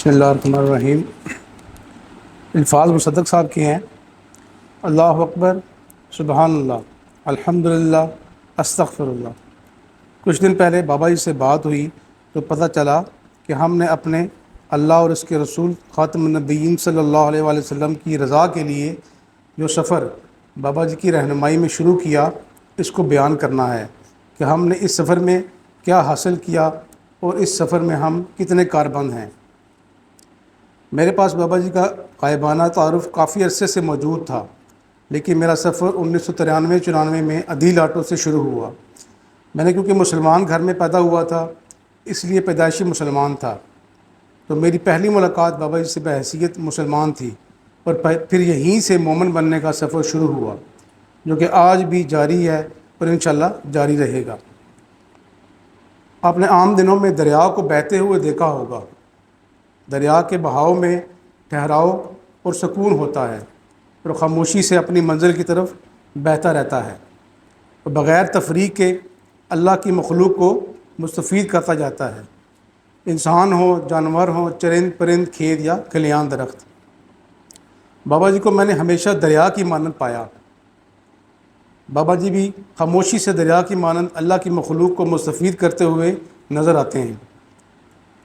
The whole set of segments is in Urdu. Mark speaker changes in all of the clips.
Speaker 1: بسم اللہ الرحمن الرحیم۔ الفاظ مصدق صاحب کے ہیں: اللہ اکبر، سبحان اللہ، الحمدللہ، استغفر اللہ۔ کچھ دن پہلے بابا جی سے بات ہوئی تو پتہ چلا کہ ہم نے اپنے اللہ اور اس کے رسول خاتم النبیین صلی اللہ علیہ وآلہ وسلم کی رضا کے لیے جو سفر بابا جی کی رہنمائی میں شروع کیا، اس کو بیان کرنا ہے کہ ہم نے اس سفر میں کیا حاصل کیا اور اس سفر میں ہم کتنے کاربند ہیں۔ میرے پاس بابا جی کا غائبانہ تعارف کافی عرصے سے موجود تھا، لیکن میرا سفر 1993-94 میں عدیل آٹو سے شروع ہوا۔ میں نے کیونکہ مسلمان گھر میں پیدا ہوا تھا، اس لیے پیدائشی مسلمان تھا، تو میری پہلی ملاقات بابا جی سے بحیثیت مسلمان تھی، اور پھر یہیں سے مومن بننے کا سفر شروع ہوا، جو کہ آج بھی جاری ہے اور انشاءاللہ جاری رہے گا۔ آپ نے عام دنوں میں دریا کو بہتے ہوئے دیکھا ہوگا۔ دریا کے بہاؤ میں ٹھہراؤ اور سکون ہوتا ہے، اور خاموشی سے اپنی منزل کی طرف بہتا رہتا ہے، اور بغیر تفریق کے اللہ کی مخلوق کو مستفید کرتا جاتا ہے، انسان ہو، جانور ہوں، چرند پرند، کھیت یا کھلیان درخت۔ بابا جی کو میں نے ہمیشہ دریا کی مانند پایا۔ بابا جی بھی خاموشی سے دریا کی مانند اللہ کی مخلوق کو مستفید کرتے ہوئے نظر آتے ہیں،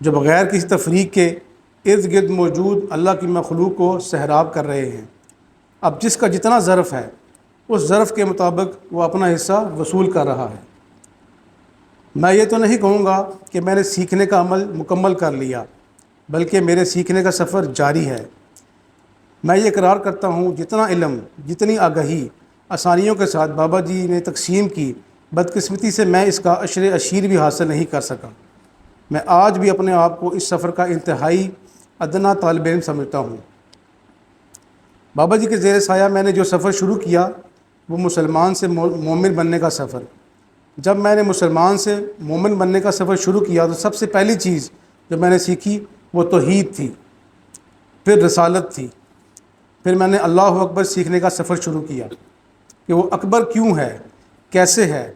Speaker 1: جو بغیر کسی تفریق کے ارد گرد موجود اللہ کی مخلوق کو سیراب کر رہے ہیں۔ اب جس کا جتنا ظرف ہے، اس ظرف کے مطابق وہ اپنا حصہ وصول کر رہا ہے۔ میں یہ تو نہیں کہوں گا کہ میں نے سیکھنے کا عمل مکمل کر لیا، بلکہ میرے سیکھنے کا سفر جاری ہے۔ میں یہ اقرار کرتا ہوں، جتنا علم، جتنی آگہی آسانیوں کے ساتھ بابا جی نے تقسیم کی، بدقسمتی سے میں اس کا عشر اشیر بھی حاصل نہیں کر سکا۔ میں آج بھی اپنے آپ کو اس سفر کا انتہائی ادنا طالب علم سمجھتا ہوں۔ بابا جی کے زیر سایہ میں نے جو سفر شروع کیا، وہ مسلمان سے مومن بننے کا سفر۔ جب میں نے مسلمان سے مومن بننے کا سفر شروع کیا تو سب سے پہلی چیز جو میں نے سیکھی وہ توحید تھی، پھر رسالت تھی، پھر میں نے اللہ اکبر سیکھنے کا سفر شروع کیا کہ وہ اکبر کیوں ہے، کیسے ہے۔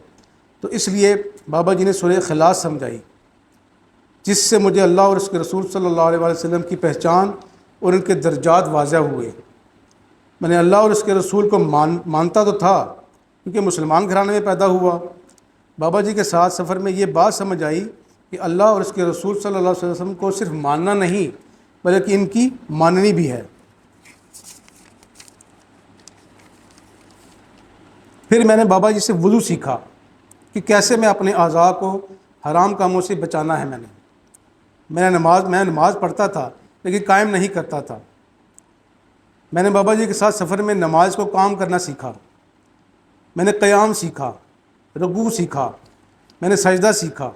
Speaker 1: تو اس لیے بابا جی نے سورہ اخلاص سمجھائی، جس سے مجھے اللہ اور اس کے رسول صلی اللہ علیہ وآلہ وسلم کی پہچان اور ان کے درجات واضح ہوئے۔ میں نے اللہ اور اس کے رسول کو مانتا تو تھا، کیونکہ مسلمان گھرانے میں پیدا ہوا۔ بابا جی کے ساتھ سفر میں یہ بات سمجھ آئی کہ اللہ اور اس کے رسول صلی اللہ علیہ وسلم کو صرف ماننا نہیں، بلکہ ان کی ماننی بھی ہے۔ پھر میں نے بابا جی سے وضو سیکھا کہ کیسے میں اپنے اعضاء کو حرام کاموں سے بچانا ہے۔ میں نماز پڑھتا تھا، لیکن قائم نہیں کرتا تھا۔ میں نے بابا جی کے ساتھ سفر میں نماز کو قائم کرنا سیکھا۔ میں نے قیام سیکھا، رکوع سیکھا، میں نے سجدہ سیکھا،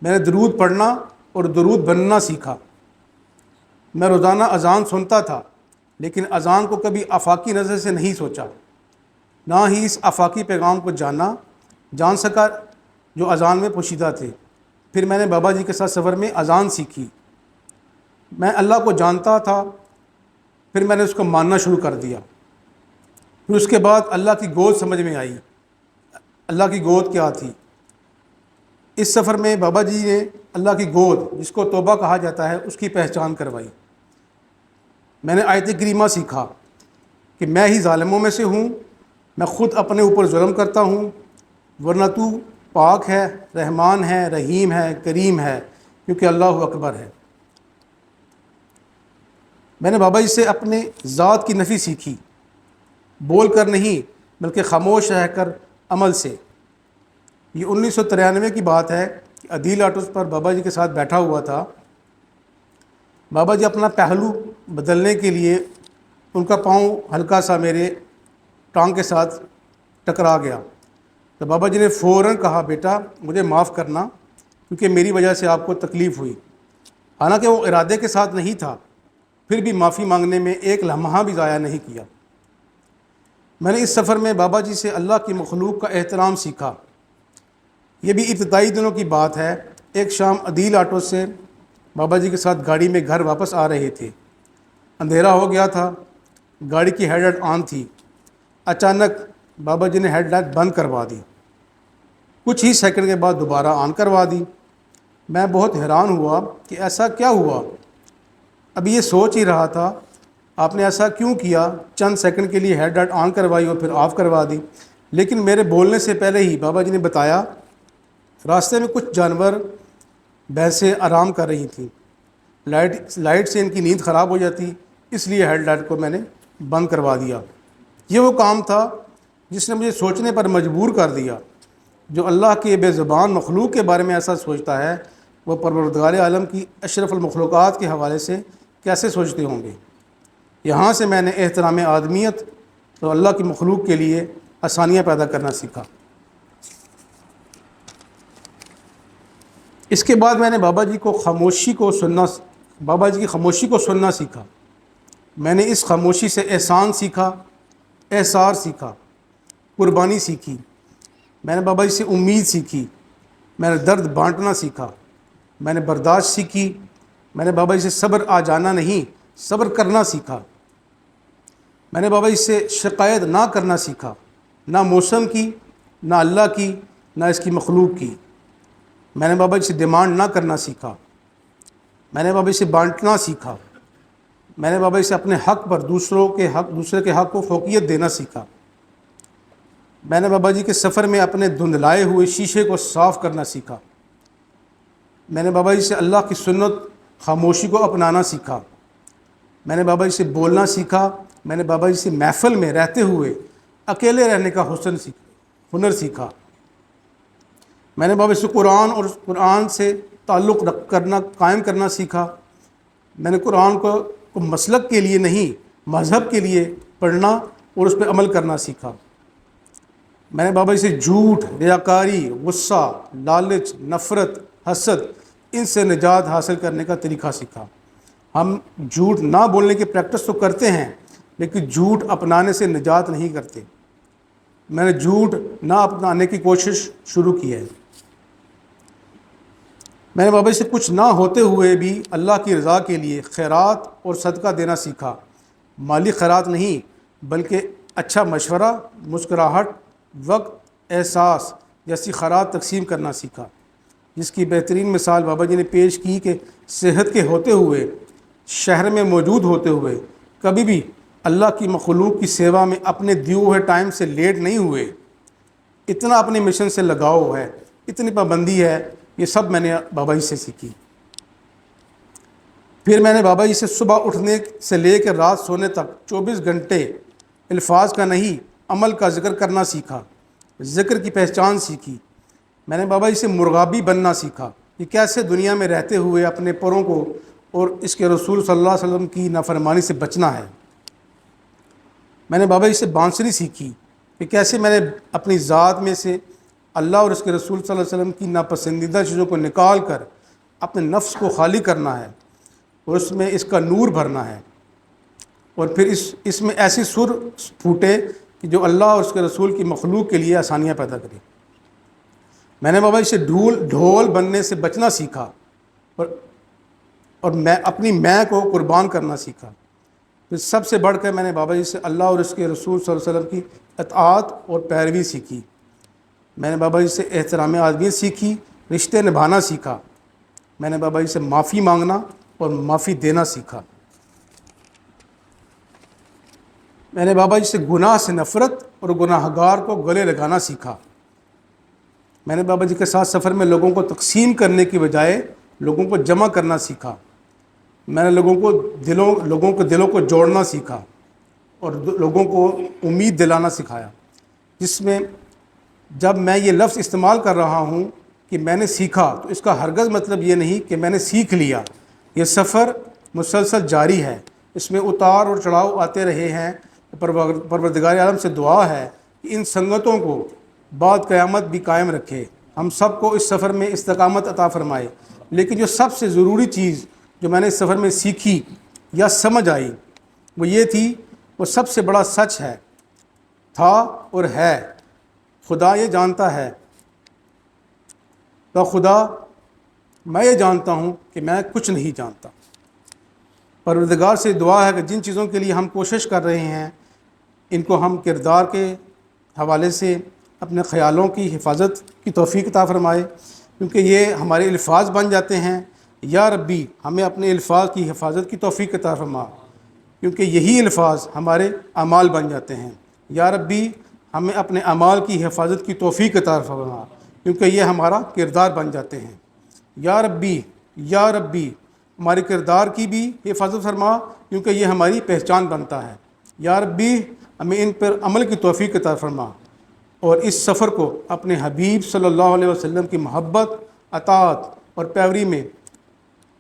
Speaker 1: میں نے درود پڑھنا اور درود بننا سیکھا۔ میں روزانہ اذان سنتا تھا، لیکن اذان کو کبھی آفاقی نظر سے نہیں سوچا، نہ ہی اس آفاقی پیغام کو جان سکا جو اذان میں پوشیدہ تھے۔ پھر میں نے بابا جی کے ساتھ سفر میں اذان سیکھی۔ میں اللہ کو جانتا تھا، پھر میں نے اس کو ماننا شروع کر دیا۔ پھر اس کے بعد اللہ کی گود سمجھ میں آئی۔ اللہ کی گود کیا تھی؟ اس سفر میں بابا جی نے اللہ کی گود، جس کو توبہ کہا جاتا ہے، اس کی پہچان کروائی۔ میں نے آیت کریمہ سیکھا کہ میں ہی ظالموں میں سے ہوں، میں خود اپنے اوپر ظلم کرتا ہوں، ورنہ تو پاک ہے، رحمان ہے، رحیم ہے، کریم ہے، کیونکہ اللہ اکبر ہے۔ میں نے بابا جی سے اپنے ذات کی نفی سیکھی، بول کر نہیں بلکہ خاموش رہ کر عمل سے۔ یہ 1993 کی بات ہے کہ عدیل آٹوس پر بابا جی کے ساتھ بیٹھا ہوا تھا۔ بابا جی اپنا پہلو بدلنے کے لیے ان کا پاؤں ہلکا سا میرے ٹانگ کے ساتھ ٹکرا گیا، تو بابا جی نے فوراً کہا، بیٹا مجھے معاف کرنا، کیونکہ میری وجہ سے آپ کو تکلیف ہوئی۔ حالانکہ وہ ارادے کے ساتھ نہیں تھا، پھر بھی معافی مانگنے میں ایک لمحہ بھی ضائع نہیں کیا۔ میں نے اس سفر میں بابا جی سے اللہ کی مخلوق کا احترام سیکھا۔ یہ بھی ابتدائی دنوں کی بات ہے۔ ایک شام عدیل آٹو سے بابا جی کے ساتھ گاڑی میں گھر واپس آ رہے تھے۔ اندھیرا ہو گیا تھا، گاڑی کی ہیڈ لائٹ آن تھی۔ اچانک بابا جی نے ہیڈ لائٹ بند کروا دی، کچھ ہی سیکنڈ کے بعد دوبارہ آن کروا دی۔ میں بہت حیران ہوا کہ ایسا کیا ہوا۔ ابھی یہ سوچ ہی رہا تھا آپ نے ایسا کیوں کیا، چند سیکنڈ کے لیے ہیڈ لائٹ آن کروائی اور پھر آف کروا دی، لیکن میرے بولنے سے پہلے ہی بابا جی نے بتایا راستے میں کچھ جانور بھینسیں آرام کر رہی تھیں، لائٹ سے ان کی نیند خراب ہو جاتی، اس لیے ہیڈ لائٹ کو میں نے بند کروا دیا۔ یہ وہ کام تھا جس نے مجھے سوچنے پر مجبور کر دیا۔ جو اللہ کے بے زبان مخلوق کے بارے میں ایسا سوچتا ہے وہ پروردگار عالم کی اشرف المخلوقات کے حوالے سے کیسے سوچتے ہوں گے۔ یہاں سے میں نے احترام آدمیت اور اللہ کی مخلوق کے لیے آسانیاں پیدا کرنا سیکھا۔ اس کے بعد میں نے بابا جی کی خاموشی کو سننا سیکھا۔ میں نے اس خاموشی سے احسان سیکھا، احسار سیکھا، قربانی سیکھی۔ میں نے بابا جی سے امید سیکھی، میں نے درد بانٹنا سیکھا، میں نے برداشت سیکھی، میں نے بابا جی سے صبر آ جانا نہیں صبر کرنا سیکھا۔ میں نے بابا جی سے شکایت نہ کرنا سیکھا، نہ موسم کی، نہ اللہ کی، نہ اس کی مخلوق کی۔ میں نے بابا جی سے ڈیمانڈ نہ کرنا سیکھا، میں نے بابا جی سے بانٹنا سیکھا، میں نے بابا جی سے اپنے حق پر دوسرے کے حق کو فوقیت دینا سیکھا۔ میں نے بابا جی کے سفر میں اپنے دھندلائے ہوئے شیشے کو صاف کرنا سیکھا۔ میں نے بابا جی سے اللہ کی سنت خاموشی کو اپنانا سیکھا۔ میں نے بابا جی سے بولنا سیکھا۔ میں نے بابا جی سے محفل میں رہتے ہوئے اکیلے رہنے کا ہنر سیکھا۔ میں نے بابا جی سے قرآن سے تعلق قائم کرنا سیکھا۔ میں نے قرآن کو مسلک کے لیے نہیں مذہب کے لیے پڑھنا اور اس پہ عمل کرنا سیکھا۔ میں نے بابا جی سے جھوٹ، ریاکاری، غصہ، لالچ، نفرت، حسد ان سے نجات حاصل کرنے کا طریقہ سیکھا۔ ہم جھوٹ نہ بولنے کی پریکٹس تو کرتے ہیں لیکن جھوٹ اپنانے سے نجات نہیں کرتے۔ میں نے جھوٹ نہ اپنانے کی کوشش شروع کی ہے۔ میں نے بابا جی سے کچھ نہ ہوتے ہوئے بھی اللہ کی رضا کے لیے خیرات اور صدقہ دینا سیکھا۔ مالی خیرات نہیں بلکہ اچھا مشورہ، مسکراہٹ، وقت، احساس جیسی خیرات تقسیم کرنا سیکھا، جس کی بہترین مثال بابا جی نے پیش کی کہ صحت کے ہوتے ہوئے، شہر میں موجود ہوتے ہوئے کبھی بھی اللہ کی مخلوق کی سیوا میں اپنے دیے ہوئے ٹائم سے لیٹ نہیں ہوئے۔ اتنا اپنے مشن سے لگاؤ ہے، اتنی پابندی ہے، یہ سب میں نے بابا جی سے سیکھی۔ پھر میں نے بابا جی سے صبح اٹھنے سے لے کر رات سونے تک 24 گھنٹے الفاظ کا نہیں عمل کا ذکر کرنا سیکھا، ذکر کی پہچان سیکھی۔ میں نے بابا جی سے مرغابی بننا سیکھا کہ کیسے دنیا میں رہتے ہوئے اپنے پروں کو اور اس کے رسول صلی اللہ علیہ وسلم کی نافرمانی سے بچنا ہے۔ میں نے بابا جی سے بانسری سیکھی کہ کیسے میں نے اپنی ذات میں سے اللہ اور اس کے رسول صلی اللہ علیہ وسلم کی ناپسندیدہ چیزوں کو نکال کر اپنے نفس کو خالی کرنا ہے اور اس میں اس کا نور بھرنا ہے، اور پھر اس میں ایسی سر پھوٹے کہ جو اللہ اور اس کے رسول کی مخلوق کے لیے آسانیاں پیدا کرے۔ میں نے بابا جی سے ڈھول بننے سے بچنا سیکھا اور میں اپنی میں کو قربان کرنا سیکھا۔ پھر سب سے بڑھ کر میں نے بابا جی سے اللہ اور اس کے رسول صلی اللہ علیہ وسلم کی اطاعت اور پیروی سیکھی۔ میں نے بابا جی سے احترام آدمیت سیکھی، رشتے نبھانا سیکھا۔ میں نے بابا جی سے معافی مانگنا اور معافی دینا سیکھا۔ میں نے بابا جی سے گناہ سے نفرت اور گناہ گار کو گلے لگانا سیکھا۔ میں نے بابا جی کے ساتھ سفر میں لوگوں کو تقسیم کرنے کی بجائے لوگوں کو جمع کرنا سیکھا۔ میں نے لوگوں کے دلوں کو جوڑنا سیکھا اور لوگوں کو امید دلانا سکھایا، جس میں جب میں یہ لفظ استعمال کر رہا ہوں کہ میں نے سیکھا تو اس کا ہرگز مطلب یہ نہیں کہ میں نے سیکھ لیا۔ یہ سفر مسلسل جاری ہے، اس میں اتار اور چڑھاؤ آتے رہے ہیں۔ پروردگار عالم سے دعا ہے کہ ان سنگتوں کو بعد قیامت بھی قائم رکھے، ہم سب کو اس سفر میں استقامت عطا فرمائے۔ لیکن جو سب سے ضروری چیز جو میں نے اس سفر میں سیکھی یا سمجھ آئی وہ یہ تھی، وہ سب سے بڑا سچ تھا اور ہے، خدا یہ جانتا ہے تو خدا میں یہ جانتا ہوں کہ میں کچھ نہیں جانتا۔ پروردگار سے دعا ہے کہ جن چیزوں کے لیے ہم کوشش کر رہے ہیں ان کو ہم کردار کے حوالے سے اپنے خیالوں کی حفاظت کی توفیق عطا فرمائے، کیونکہ یہ ہمارے الفاظ بن جاتے ہیں، یا ربی ہمیں اپنے الفاظ کی حفاظت کی توفیق عطا فرما، کیونکہ یہی الفاظ ہمارے اعمال بن جاتے ہیں۔ یا ربی ہمیں اپنے اعمال کی حفاظت کی توفیق عطا فرما، کیونکہ یہ ہمارا کردار بن جاتے ہیں۔ یا ربی ہمارے کردار کی بھی حفاظت فرما، کیونکہ یہ ہماری پہچان بنتا ہے۔ یا ربی ہمیں ان پر عمل کی توفیق عطا فرما، اور اس سفر کو اپنے حبیب صلی اللہ علیہ وسلم کی محبت، اطاعت اور پیروی میں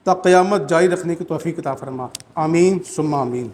Speaker 1: تا قیامت جاری رکھنے کی توفیق عطا فرما۔ آمین ثم آمین۔